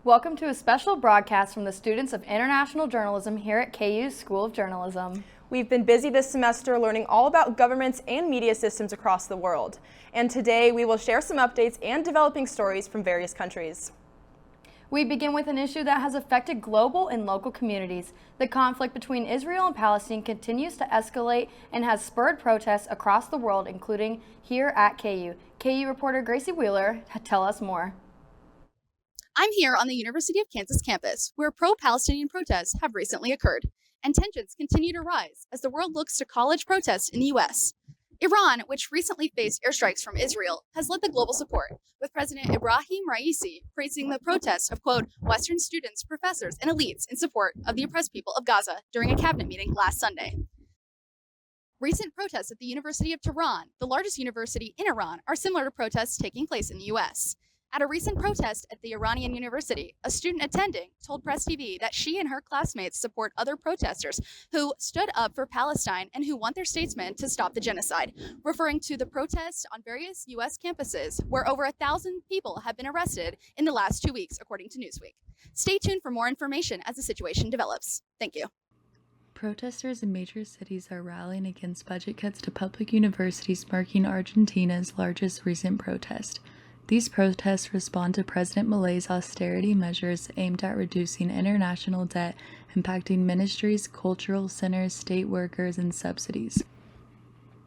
Welcome to a special broadcast from the students of International Journalism here at KU's School of Journalism. We've been busy this semester learning all about governments and media systems across the world. And today we will share some updates and developing stories from various countries. We begin with an issue that has affected global and local communities. The conflict between Israel and Palestine continues to escalate and has spurred protests across the world, including here at KU. KU reporter Gracie Wheeler, tell us more. I'm here on the University of Kansas campus, where pro-Palestinian protests have recently occurred, and tensions continue to rise as the world looks to college protests in the U.S. Iran, which recently faced airstrikes from Israel, has led the global support, with President Ibrahim Raisi praising the protests of, quote, Western students, professors, and elites in support of the oppressed people of Gaza during a cabinet meeting last Sunday. Recent protests at the University of Tehran, the largest university in Iran, are similar to protests taking place in the U.S. At a recent protest at the Iranian university, a student attending told Press TV that she and her classmates support other protesters who stood up for Palestine and who want their statesmen to stop the genocide, referring to the protests on various U.S. campuses where over 1,000 people have been arrested in the last 2 weeks, according to Newsweek. Stay tuned for more information as the situation develops. Thank you. Protesters in major cities are rallying against budget cuts to public universities, marking Argentina's largest recent protest. These protests respond to President Milei's austerity measures aimed at reducing international debt, impacting ministries, cultural centers, state workers, and subsidies.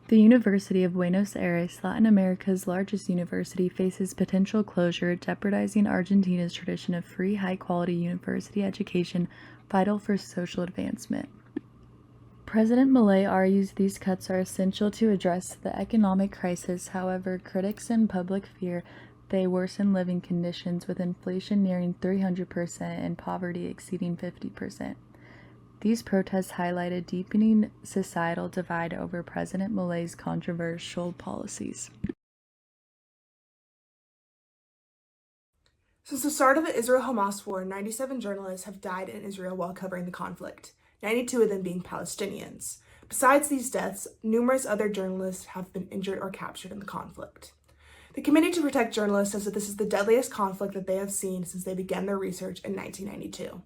The University of Buenos Aires, Latin America's largest university, faces potential closure, jeopardizing Argentina's tradition of free, high-quality university education vital for social advancement. President Milei argues these cuts are essential to address the economic crisis. However, critics and public fear they worsen living conditions, with inflation nearing 300% and poverty exceeding 50%. These protests highlight a deepening societal divide over President Milei's controversial policies. Since the start of the Israel-Hamas war, 97 journalists have died in Israel while covering the conflict, 92 of them being Palestinians. Besides these deaths, numerous other journalists have been injured or captured in the conflict. The Committee to Protect Journalists says that this is the deadliest conflict that they have seen since they began their research in 1992.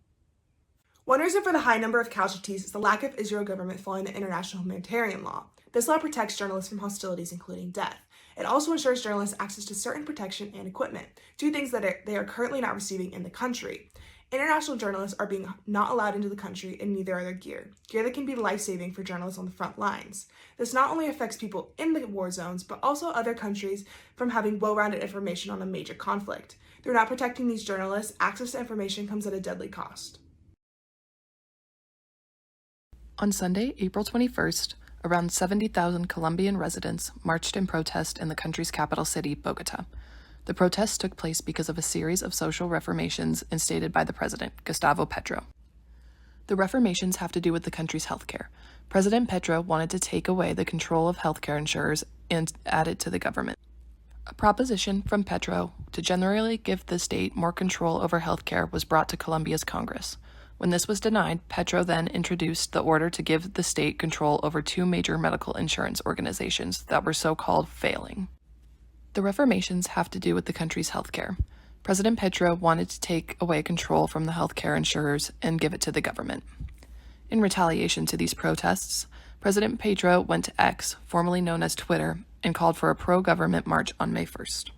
One reason for the high number of casualties is the lack of Israel government following the international humanitarian law. This law protects journalists from hostilities, including death. It also ensures journalists access to certain protection and equipment, two things that they are currently not receiving in the country. International journalists are being not allowed into the country, and neither are their gear that can be life-saving for journalists on the front lines. This not only affects people in the war zones, but also other countries from having well-rounded information on a major conflict. Through not protecting these journalists, access to information comes at a deadly cost. On Sunday, April 21st, around 70,000 Colombian residents marched in protest in the country's capital city, Bogota. The protests took place because of a series of social reformations instated by the president, Gustavo Petro. The reformations have to do with the country's healthcare. President Petro wanted to take away the control of healthcare insurers and add it to the government. A proposition from Petro to generally give the state more control over healthcare was brought to Colombia's Congress. When this was denied, Petro then introduced the order to give the state control over two major medical insurance organizations that were so-called failing. The reformations have to do with the country's healthcare. President Petro wanted to take away control from the healthcare insurers and give it to the government. In retaliation to these protests, President Petro went to X, formerly known as Twitter, and called for a pro-government march on May 1st.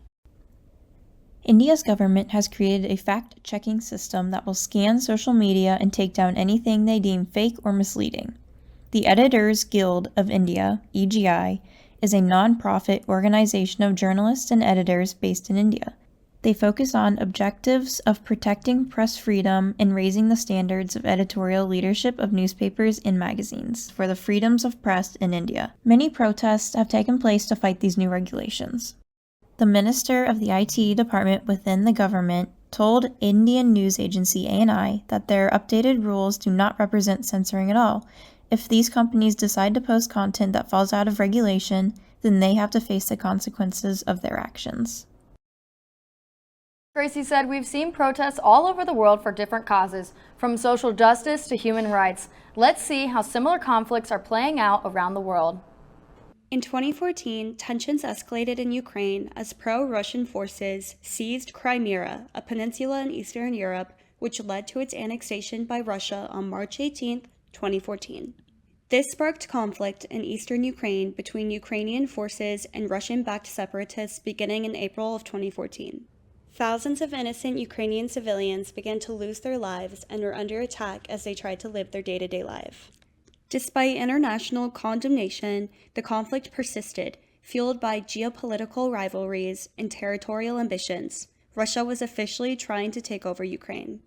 India's government has created a fact-checking system that will scan social media and take down anything they deem fake or misleading. The Editors Guild of India, EGI, is a non-profit organization of journalists and editors based in India. They focus on objectives of protecting press freedom and raising the standards of editorial leadership of newspapers and magazines for the freedoms of press in India. Many protests have taken place to fight these new regulations. The minister of the IT department within the government told Indian news agency ANI that their updated rules do not represent censoring at all. If these companies decide to post content that falls out of regulation, then they have to face the consequences of their actions. Gracie said, we've seen protests all over the world for different causes, from social justice to human rights. Let's see how similar conflicts are playing out around the world. In 2014, tensions escalated in Ukraine as pro-Russian forces seized Crimea, a peninsula in Eastern Europe, which led to its annexation by Russia on March 18, 2014. This sparked conflict in eastern Ukraine between Ukrainian forces and Russian-backed separatists beginning in April of 2014. Thousands of innocent Ukrainian civilians began to lose their lives and were under attack as they tried to live their day-to-day life. Despite international condemnation, the conflict persisted, fueled by geopolitical rivalries and territorial ambitions. Russia was officially trying to take over Ukraine.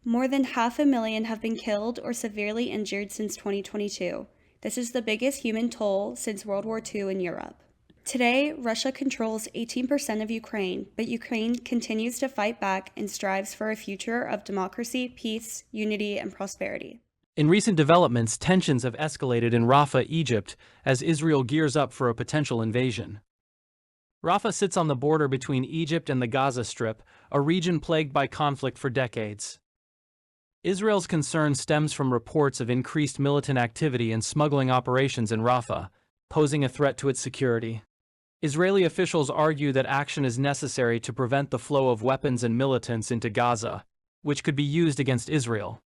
More than 500,000 have been killed or severely injured since 2022. This is the biggest human toll since World War II in Europe. Today, Russia controls 18% of Ukraine, but Ukraine continues to fight back and strives for a future of democracy, peace, unity, and prosperity. In recent developments, tensions have escalated in Rafah, Egypt, as Israel gears up for a potential invasion. Rafah sits on the border between Egypt and the Gaza Strip, a region plagued by conflict for decades. Israel's concern stems from reports of increased militant activity and smuggling operations in Rafah, posing a threat to its security. Israeli officials argue that action is necessary to prevent the flow of weapons and militants into Gaza, which could be used against Israel.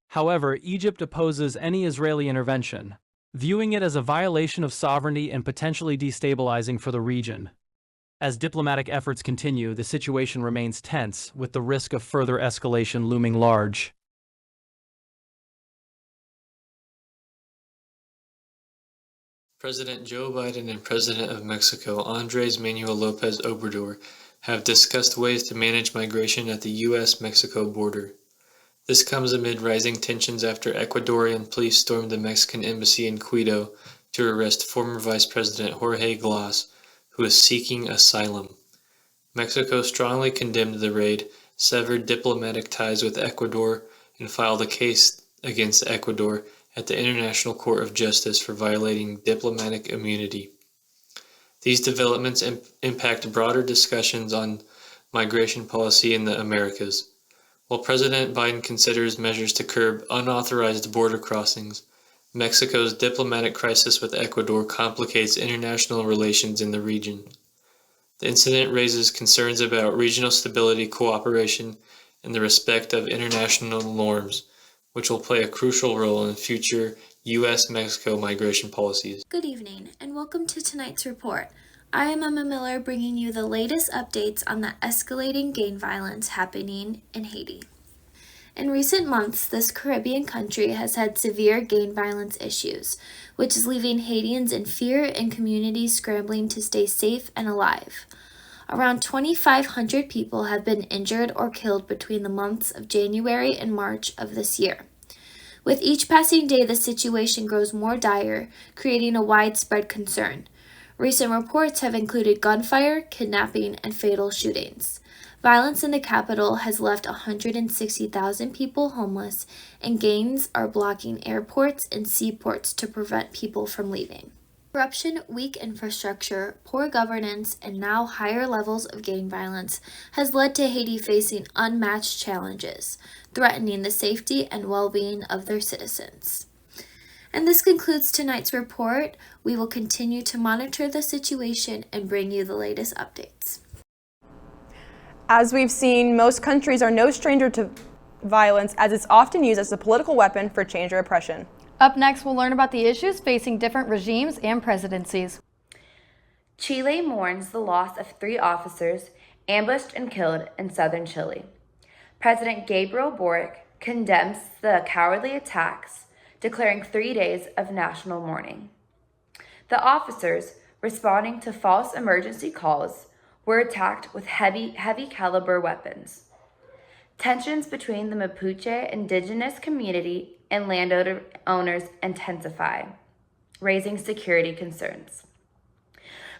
However, Egypt opposes any Israeli intervention, viewing it as a violation of sovereignty and potentially destabilizing for the region. As diplomatic efforts continue, the situation remains tense, with the risk of further escalation looming large. President Joe Biden and President of Mexico Andrés Manuel López Obrador have discussed ways to manage migration at the U.S.-Mexico border. This comes amid rising tensions after Ecuadorian police stormed the Mexican embassy in Quito to arrest former Vice President Jorge Glas, who is seeking asylum. Mexico strongly condemned the raid, severed diplomatic ties with Ecuador, and filed a case against Ecuador at the International Court of Justice for violating diplomatic immunity. These developments impact broader discussions on migration policy in the Americas. While President Biden considers measures to curb unauthorized border crossings, Mexico's diplomatic crisis with Ecuador complicates international relations in the region. The incident raises concerns about regional stability, cooperation, and the respect of international norms, which will play a crucial role in future U.S.-Mexico migration policies. Good evening, and welcome to tonight's report. I am Emma Miller, bringing you the latest updates on the escalating gang violence happening in Haiti. In recent months, this Caribbean country has had severe gang violence issues, which is leaving Haitians in fear and communities scrambling to stay safe and alive. Around 2,500 people have been injured or killed between the months of January and March of this year. With each passing day, the situation grows more dire, creating a widespread concern. Recent reports have included gunfire, kidnapping, and fatal shootings. Violence in the capital has left 160,000 people homeless, and gangs are blocking airports and seaports to prevent people from leaving. Corruption, weak infrastructure, poor governance, and now higher levels of gang violence has led to Haiti facing unmatched challenges, threatening the safety and well-being of their citizens. And this concludes tonight's report. We will continue to monitor the situation and bring you the latest updates. As we've seen, most countries are no stranger to violence, as it's often used as a political weapon for change or oppression. Up next, we'll learn about the issues facing different regimes and presidencies. Chile mourns the loss of 3 officers ambushed and killed in southern Chile. President Gabriel Boric condemns the cowardly attacks, declaring 3 days of national mourning. The officers, responding to false emergency calls, were attacked with heavy caliber weapons. Tensions between the Mapuche indigenous community and landowners intensify, raising security concerns.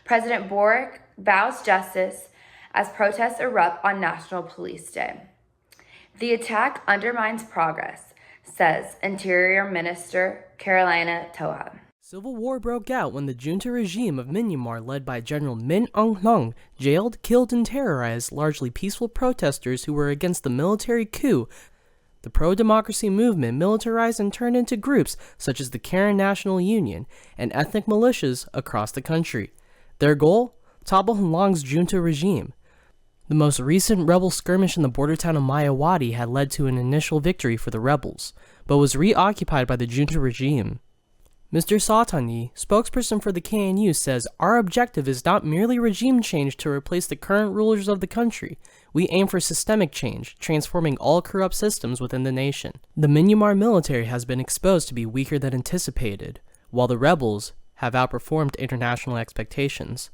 President Boric vows justice as protests erupt on National Police Day. The attack undermines progress, says Interior Minister Carolina Toa. Civil war broke out when the junta regime of Myanmar, led by General Min Aung Hlaing, jailed, killed, and terrorized largely peaceful protesters who were against the military coup The pro-democracy movement militarized and turned into groups such as the Karen National Union and ethnic militias across the country. Their goal? Topple Halong's junta regime. The most recent rebel skirmish in the border town of Mayawati had led to an initial victory for the rebels, but was reoccupied by the junta regime. Mr. Satani, spokesperson for the KNU, says, "Our objective is not merely regime change to replace the current rulers of the country. We aim for systemic change, transforming all corrupt systems within the nation." The Myanmar military has been exposed to be weaker than anticipated, while the rebels have outperformed international expectations.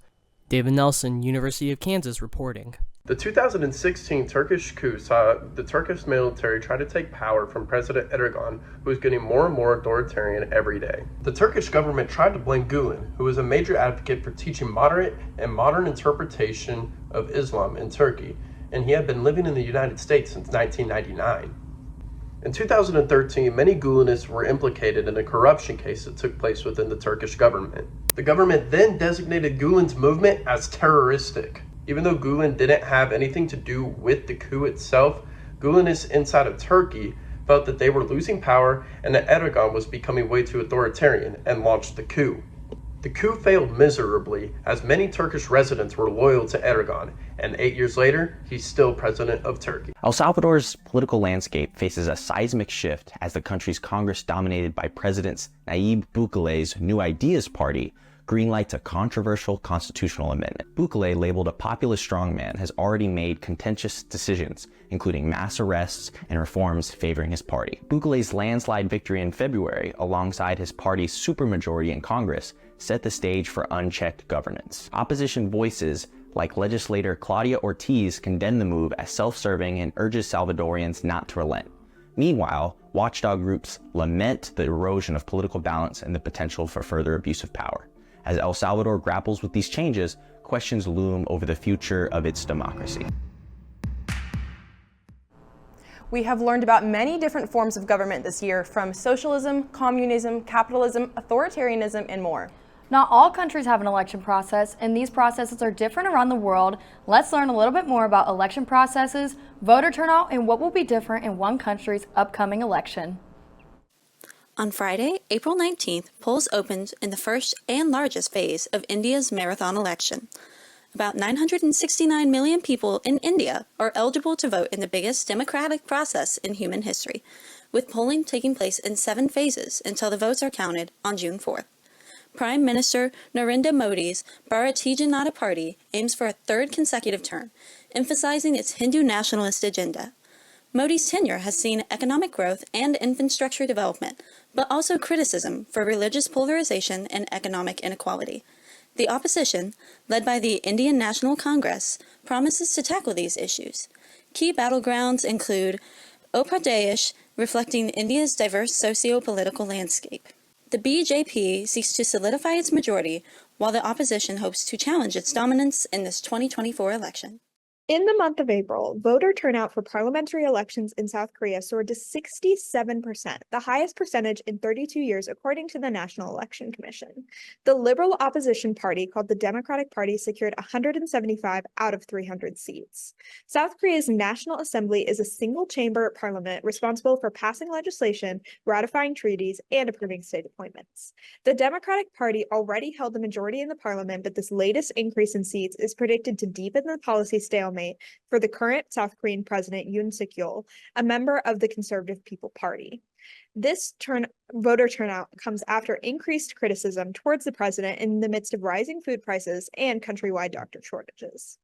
David Nelson, University of Kansas, reporting. The 2016 Turkish coup saw the Turkish military try to take power from President Erdogan, who was getting more and more authoritarian every day. The Turkish government tried to blame Gulen, who was a major advocate for teaching moderate and modern interpretation of Islam in Turkey, and he had been living in the United States since 1999. In 2013, many Gulenists were implicated in a corruption case that took place within the Turkish government. The government then designated Gulen's movement as terroristic. Even though Gulen didn't have anything to do with the coup itself, Gulenists inside of Turkey felt that they were losing power and that Erdogan was becoming way too authoritarian and launched the coup. The coup failed miserably, as many Turkish residents were loyal to Erdogan, and 8 years later, he's still president of Turkey. El Salvador's political landscape faces a seismic shift as the country's Congress, dominated by President Nayib Bukele's New Ideas Party, greenlights a controversial constitutional amendment. Bukele, labeled a populist strongman, has already made contentious decisions, including mass arrests and reforms favoring his party. Bukele's landslide victory in February, alongside his party's supermajority in Congress, set the stage for unchecked governance. Opposition voices, like legislator Claudia Ortiz, condemn the move as self-serving and urges Salvadorians not to relent. Meanwhile, watchdog groups lament the erosion of political balance and the potential for further abuse of power. As El Salvador grapples with these changes, questions loom over the future of its democracy. We have learned about many different forms of government this year, from socialism, communism, capitalism, authoritarianism, and more. Not all countries have an election process, and these processes are different around the world. Let's learn a little bit more about election processes, voter turnout, and what will be different in one country's upcoming election. On Friday, April 19th, polls opened in the first and largest phase of India's marathon election. About 969 million people in India are eligible to vote in the biggest democratic process in human history, with polling taking place in 7 phases until the votes are counted on June 4th. Prime Minister Narendra Modi's Bharatiya Janata Party aims for a 3rd consecutive term, emphasizing its Hindu nationalist agenda. Modi's tenure has seen economic growth and infrastructure development, but also criticism for religious polarization and economic inequality. The opposition, led by the Indian National Congress, promises to tackle these issues. Key battlegrounds include Uttar Pradesh, reflecting India's diverse socio-political landscape. The BJP seeks to solidify its majority, while the opposition hopes to challenge its dominance in this 2024 election. In the month of April, voter turnout for parliamentary elections in South Korea soared to 67%, the highest percentage in 32 years, according to the National Election Commission. The liberal opposition party, called the Democratic Party, secured 175 out of 300 seats. South Korea's National Assembly is a single-chamber parliament responsible for passing legislation, ratifying treaties, and approving state appointments. The Democratic Party already held the majority in the parliament, but this latest increase in seats is predicted to deepen the policy stalemate for the current South Korean president Yoon Suk-yeol, a member of the Conservative People Party. This voter turnout comes after increased criticism towards the president in the midst of rising food prices and countrywide doctor shortages.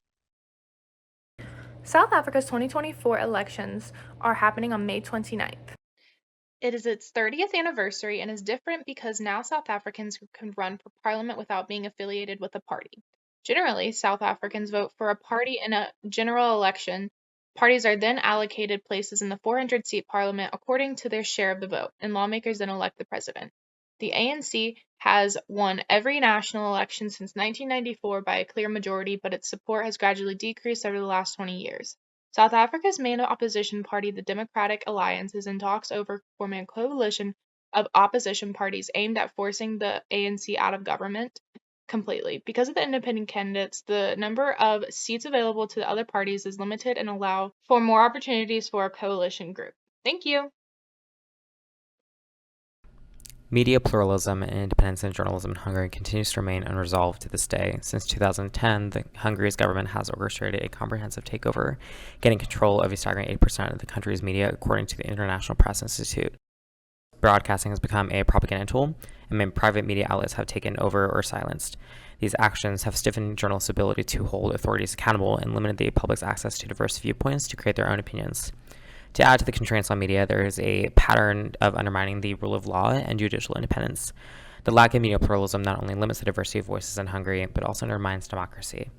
South Africa's 2024 elections are happening on May 29th. It is its 30th anniversary and is different because now South Africans can run for parliament without being affiliated with a party. Generally, South Africans vote for a party in a general election. Parties are then allocated places in the 400-seat parliament according to their share of the vote, and lawmakers then elect the president. The ANC has won every national election since 1994 by a clear majority, but its support has gradually decreased over the last 20 years. South Africa's main opposition party, the Democratic Alliance, is in talks over forming a coalition of opposition parties aimed at forcing the ANC out of government completely. Because of the independent candidates, the number of seats available to the other parties is limited and allow for more opportunities for a coalition group. Thank you. Media pluralism and independence in journalism in Hungary continues to remain unresolved to this day. Since 2010, Hungary's government has orchestrated a comprehensive takeover, getting control of a staggering 8% of the country's media, according to the International Press Institute. Broadcasting has become a propaganda tool, and many private media outlets have taken over or silenced. These actions have stiffened journalists' ability to hold authorities accountable and limited the public's access to diverse viewpoints to create their own opinions. To add to the constraints on media, there is a pattern of undermining the rule of law and judicial independence. The lack of media pluralism not only limits the diversity of voices in Hungary, but also undermines democracy.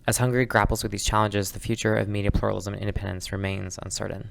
As Hungary grapples with these challenges, the future of media pluralism and independence remains uncertain.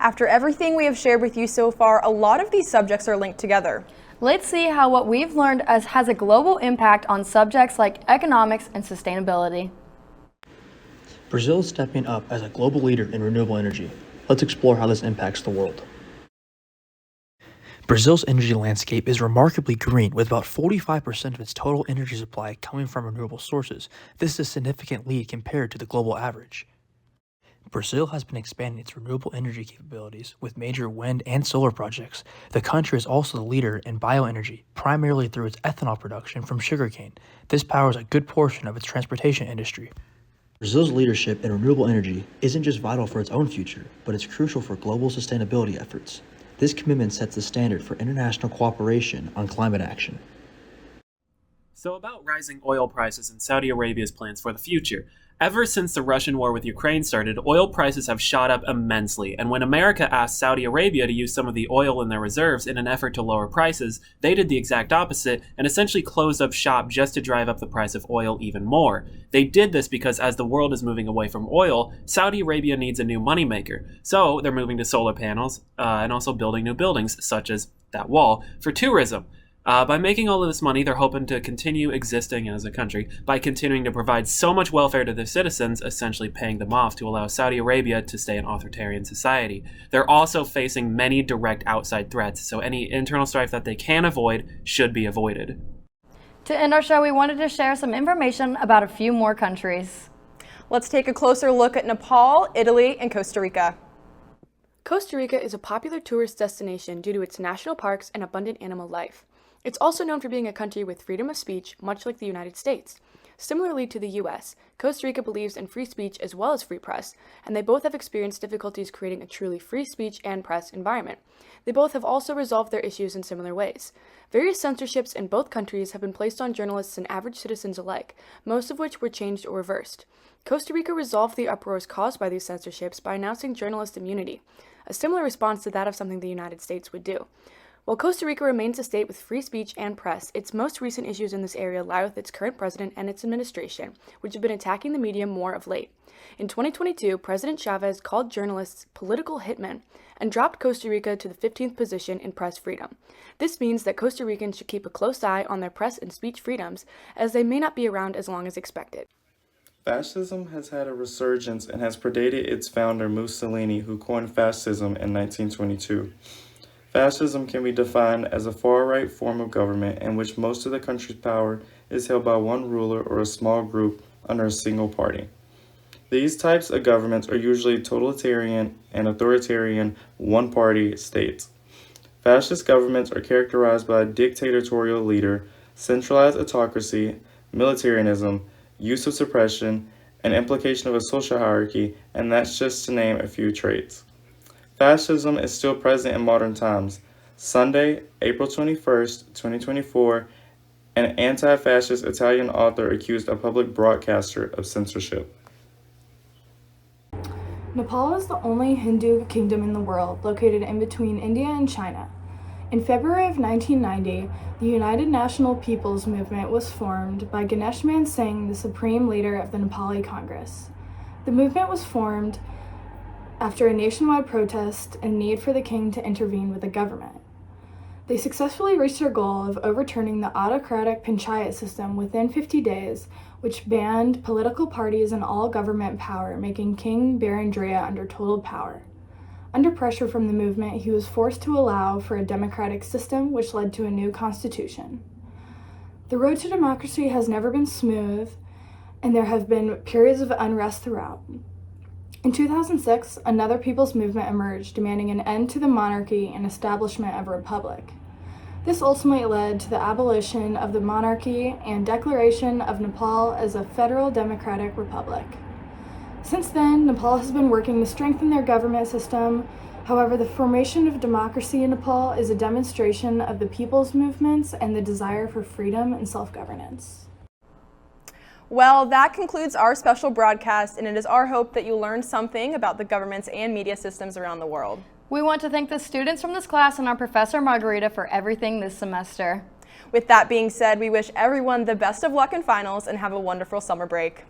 After everything we have shared with you so far, a lot of these subjects are linked together. Let's see how what we've learned has a global impact on subjects like economics and sustainability. Brazil is stepping up as a global leader in renewable energy. Let's explore how this impacts the world. Brazil's energy landscape is remarkably green, with about 45% of its total energy supply coming from renewable sources. This is a significant lead compared to the global average. Brazil has been expanding its renewable energy capabilities with major wind and solar projects. The country is also the leader in bioenergy, primarily through its ethanol production from sugarcane. This powers a good portion of its transportation industry. Brazil's leadership in renewable energy isn't just vital for its own future, but it's crucial for global sustainability efforts. This commitment sets the standard for international cooperation on climate action. So about rising oil prices and Saudi Arabia's plans for the future. Ever since the Russian war with Ukraine started, oil prices have shot up immensely, and when America asked Saudi Arabia to use some of the oil in their reserves in an effort to lower prices, they did the exact opposite and essentially closed up shop just to drive up the price of oil even more. They did this because as the world is moving away from oil, Saudi Arabia needs a new moneymaker. So they're moving to solar panels and also building new buildings, such as that wall, for tourism. By making all of this money, they're hoping to continue existing as a country by continuing to provide so much welfare to their citizens, essentially paying them off to allow Saudi Arabia to stay an authoritarian society. They're also facing many direct outside threats, so any internal strife that they can avoid should be avoided. To end our show, we wanted to share some information about a few more countries. Let's take a closer look at Nepal, Italy, and Costa Rica. Costa Rica is a popular tourist destination due to its national parks and abundant animal life. It's also known for being a country with freedom of speech, much like the United States. Similarly to the U.S., Costa Rica believes in free speech as well as free press, and they both have experienced difficulties creating a truly free speech and press environment. They both have also resolved their issues in similar ways. Various censorships in both countries have been placed on journalists and average citizens alike, most of which were changed or reversed. Costa Rica resolved the uproars caused by these censorships by announcing journalist immunity, a similar response to that of something the United States would do. While Costa Rica remains a state with free speech and press, its most recent issues in this area lie with its current president and its administration, which have been attacking the media more of late. In 2022, President Chavez called journalists political hitmen and dropped Costa Rica to the 15th position in press freedom. This means that Costa Ricans should keep a close eye on their press and speech freedoms, as they may not be around as long as expected. Fascism has had a resurgence and has predated its founder Mussolini, who coined fascism in 1922. Fascism can be defined as a far-right form of government in which most of the country's power is held by one ruler or a small group under a single party. These types of governments are usually totalitarian and authoritarian one-party states. Fascist governments are characterized by a dictatorial leader, centralized autocracy, militarism, use of suppression, an implication of a social hierarchy, and that's just to name a few traits. Fascism is still present in modern times. Sunday, April 21st, 2024, an anti-fascist Italian author accused a public broadcaster of censorship. Nepal is the only Hindu kingdom in the world located in between India and China. In February of 1990, the United National People's Movement was formed by Ganesh Man Singh, the supreme leader of the Nepali Congress. The movement was formed after a nationwide protest and need for the king to intervene with the government. They successfully reached their goal of overturning the autocratic panchayat system within 50 days, which banned political parties and all government power, making King Birendriya under total power. Under pressure from the movement, he was forced to allow for a democratic system, which led to a new constitution. The road to democracy has never been smooth, and there have been periods of unrest throughout. In 2006, another people's movement emerged, demanding an end to the monarchy and establishment of a republic. This ultimately led to the abolition of the monarchy and declaration of Nepal as a federal democratic republic. Since then, Nepal has been working to strengthen their government system. However, the formation of democracy in Nepal is a demonstration of the people's movements and the desire for freedom and self-governance. Well, that concludes our special broadcast, and it is our hope that you learned something about the governments and media systems around the world. We want to thank the students from this class and our Professor Margarita for everything this semester. With that being said, we wish everyone the best of luck in finals and have a wonderful summer break.